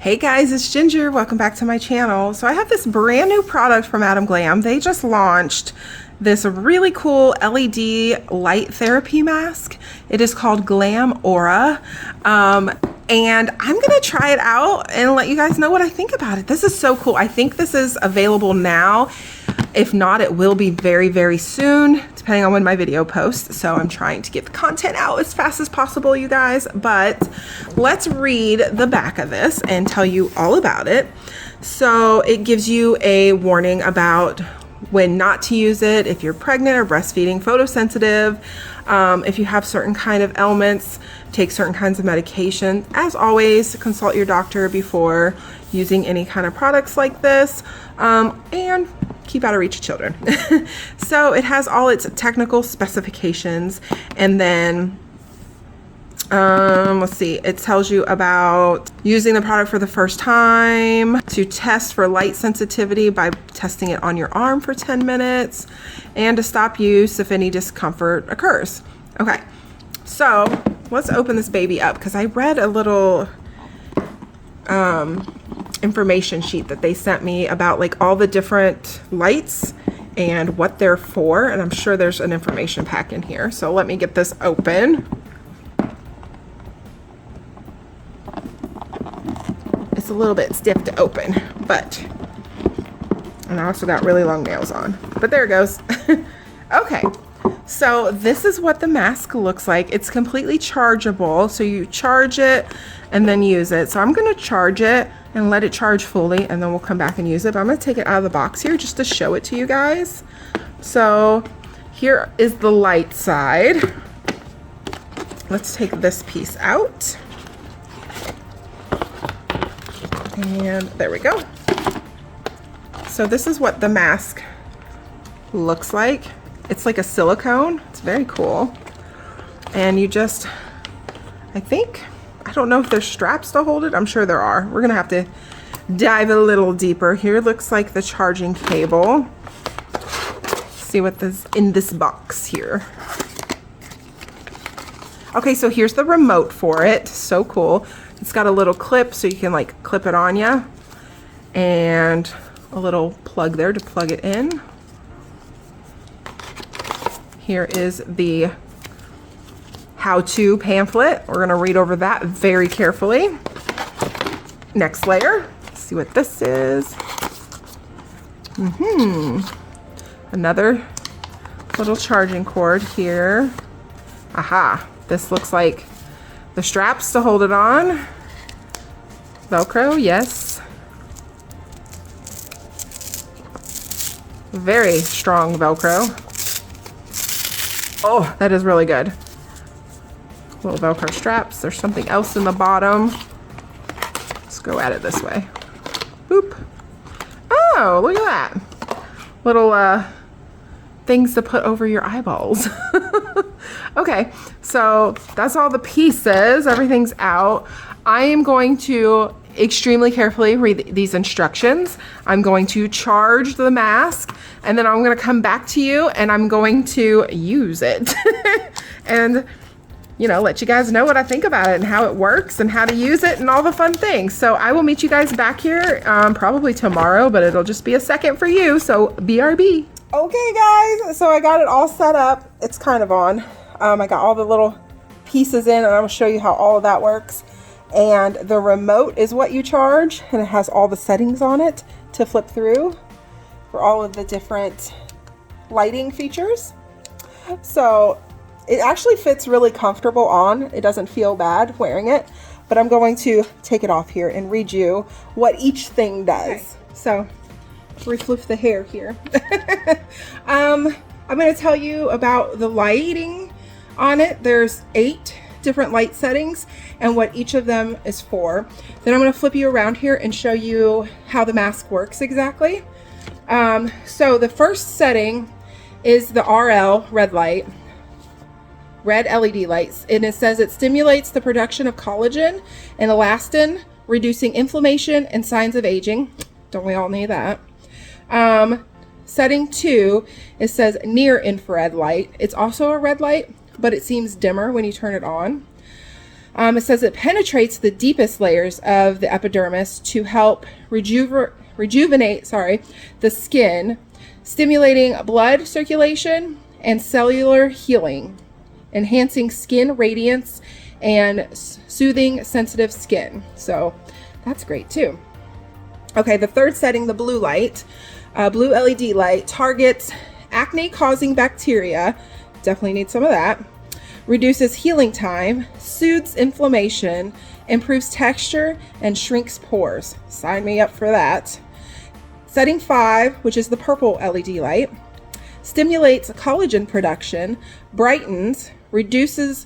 Hey guys, it's Ginger. Welcome back to my channel. So I have this brand new product from Madam Glam. They just launched this really cool LED light therapy mask. It is called Glam Aura. And I'm gonna try it out and let you guys know what I think about it. This is so cool. I think this is available now. If not, it will be very, very soon, depending on when my video posts. So I'm trying to get the content out as fast as possible, you guys. But let's read the back of this and tell you all about it. So it gives you a warning about when not to use it, if you're pregnant or breastfeeding, photosensitive, if you have certain kind of ailments, take certain kinds of medication. As always, consult your doctor before using any kind of products like this, and keep out of reach of children. So it has all its technical specifications, and then let's see, it tells you about using the product for the first time, to test for light sensitivity by testing it on your arm for 10 minutes, and to stop use if any discomfort occurs. Okay, so let's open this baby up, because I read a little information sheet that they sent me about like all the different lights and what they're for, and I'm sure there's an information pack in here. So let me get this open. It's a little bit stiff to open, but, and I also got really long nails on, but there it goes. Okay, so this is what the mask looks like. It's completely chargeable, so you charge it and then use it. So I'm gonna charge it and let it charge fully, and then we'll come back and use it. But I'm gonna take it out of the box here just to show it to you guys. So here is the light side. Let's take this piece out. And there we go. So this is what the mask looks like. It's like a silicone. It's very cool. And you just, I don't know if there's straps to hold it. I'm sure there are. We're gonna have to dive a little deeper. Here looks like the charging cable. See what is in this box here. Okay, so here's the remote for it. So cool. It's got a little clip so you can like clip it on ya, and a little plug there to plug it in. Here is the how-to pamphlet. We're gonna read over that very carefully. Next layer, let's see what this is. Another little charging cord here. Aha, this looks like the straps to hold it on. Velcro, yes. Very strong Velcro. Oh, that is really good. Little Velcro straps. There's something else in the bottom. Let's go at it this way. Boop. Oh, look at that. Little things to put over your eyeballs. Okay, so that's all the pieces. Everything's out. I am going to extremely carefully read these instructions. I'm going to charge the mask, and then I'm going to come back to you and I'm going to use it and, you know, let you guys know what I think about it and how it works and how to use it and all the fun things. So I will meet you guys back here probably tomorrow, but it'll just be a second for you. So BRB. Okay guys, so I got it all set up. It's kind of on. I got all the little pieces in, and I'm gonna show you how all of that works. And the remote is what you charge, and it has all the settings on it to flip through for all of the different lighting features. So it actually fits really comfortable on. It doesn't feel bad wearing it, but I'm going to take it off here and read you what each thing does. Okay. So refliff the hair here. I'm going to tell you about the lighting on it. There's 8 different light settings and what each of them is for. Then I'm going to flip you around here and show you how the mask works exactly. So the first setting is the RL red light, red LED lights, and it says it stimulates the production of collagen and elastin, reducing inflammation and signs of aging. Don't we all need that? Setting 2, it says near infrared light. It's also a red light, but it seems dimmer when you turn it on. It says it penetrates the deepest layers of the epidermis to help rejuvenate the skin, stimulating blood circulation and cellular healing, enhancing skin radiance and soothing sensitive skin. So that's great too. Okay, the third setting, the blue light, blue LED light, targets acne causing bacteria. Definitely need some of that. Reduces healing time, soothes inflammation, improves texture, and shrinks pores. Sign me up for that. Setting 5, which is the purple LED light, stimulates collagen production, brightens, reduces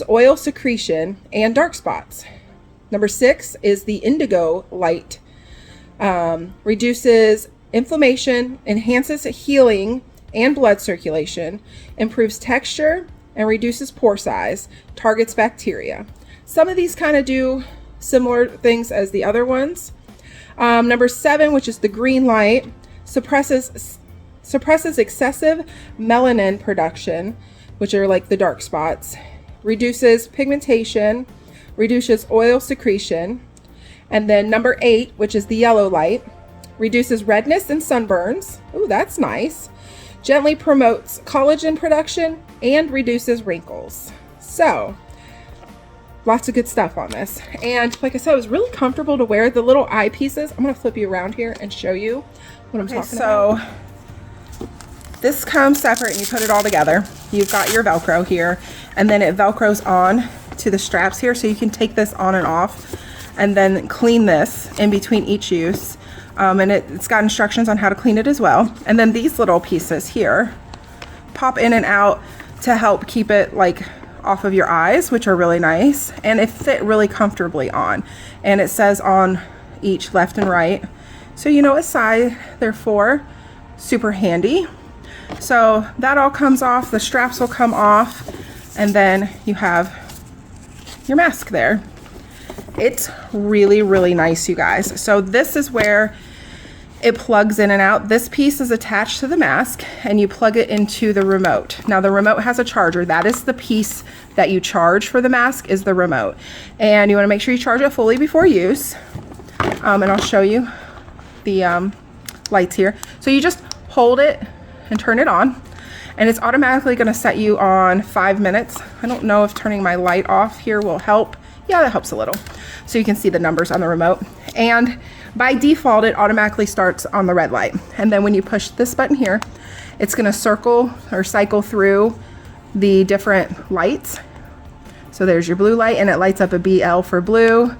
oil secretion, and dark spots. Number 6 is the indigo light. Reduces inflammation, enhances healing and blood circulation, improves texture, and reduces pore size, targets bacteria. Some of these kind of do similar things as the other ones. Number 7, which is the green light, suppresses excessive melanin production, which are like the dark spots, reduces pigmentation, reduces oil secretion. And then number 8, which is the yellow light, reduces redness and sunburns. Ooh, that's nice. Gently promotes collagen production and reduces wrinkles. So lots of good stuff on this. And like I said, it was really comfortable to wear. The little eyepieces, I'm gonna flip you around here and show you what I'm talking about. So this comes separate and you put it all together. You've got your Velcro here, and then it Velcros on to the straps here, so you can take this on and off and then clean this in between each use. And it's got instructions on how to clean it as well. And then these little pieces here pop in and out to help keep it like off of your eyes, which are really nice, and it fit really comfortably on. And it says on each left and right, so you know what size they're for. Super handy. So that all comes off, the straps will come off, and then you have your mask there. It's really, really nice, you guys. So this is where it plugs in and out. This piece is attached to the mask and you plug it into the remote. Now the remote has a charger. That is the piece that you charge for the mask, is the remote. And you wanna make sure you charge it fully before use. And I'll show you the lights here. So you just hold it and turn it on, and it's automatically gonna set you on 5 minutes. I don't know if turning my light off here will help. Yeah, that helps a little. So you can see the numbers on the remote. And by default, it automatically starts on the red light. And then when you push this button here, it's gonna circle or cycle through the different lights. So there's your blue light, and it lights up a BL for blue.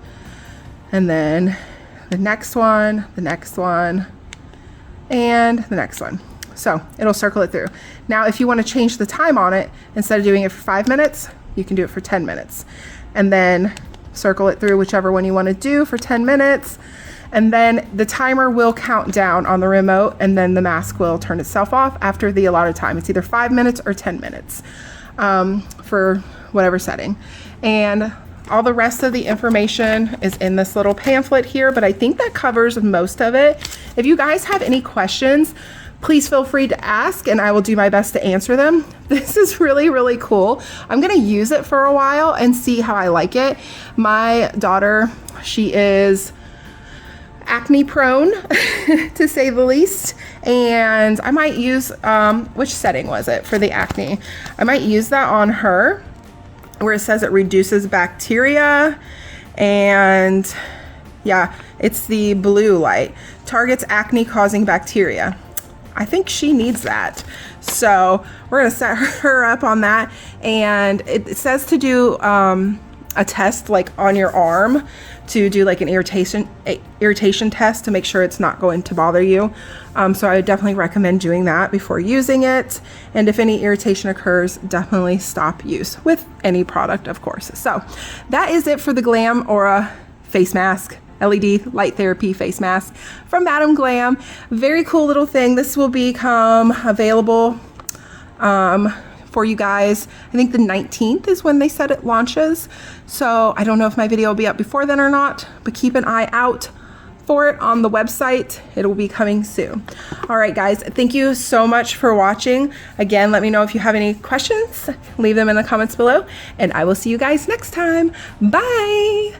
And then the next one, and the next one. So it'll circle it through. Now, if you wanna change the time on it, instead of doing it for 5 minutes, you can do it for 10 minutes. And then circle it through whichever one you want to do for 10 minutes. And then the timer will count down on the remote, and then the mask will turn itself off after the allotted time. It's either 5 minutes or 10 minutes for whatever setting. And all the rest of the information is in this little pamphlet here, but I think that covers most of it. If you guys have any questions, please feel free to ask and I will do my best to answer them. This is really, really cool. I'm gonna use it for a while and see how I like it. My daughter, she is acne prone to say the least, and I might use, which setting was it for the acne? I might use that on her, where it says it reduces bacteria, and yeah, it's the blue light, targets acne causing bacteria. I think she needs that. So we're gonna set her up on that. And it says to do a test like on your arm, to do like an irritation test to make sure it's not going to bother you. So I would definitely recommend doing that before using it. And if any irritation occurs, definitely stop use with any product, of course. So that is it for the Glam Aura face mask. LED light therapy face mask from Madam Glam. Very cool little thing. This will become available for you guys. I think the 19th is when they said it launches. So I don't know if my video will be up before then or not, but keep an eye out for it on the website. It will be coming soon. All right, guys, thank you so much for watching. Again, let me know if you have any questions. Leave them in the comments below, and I will see you guys next time. Bye.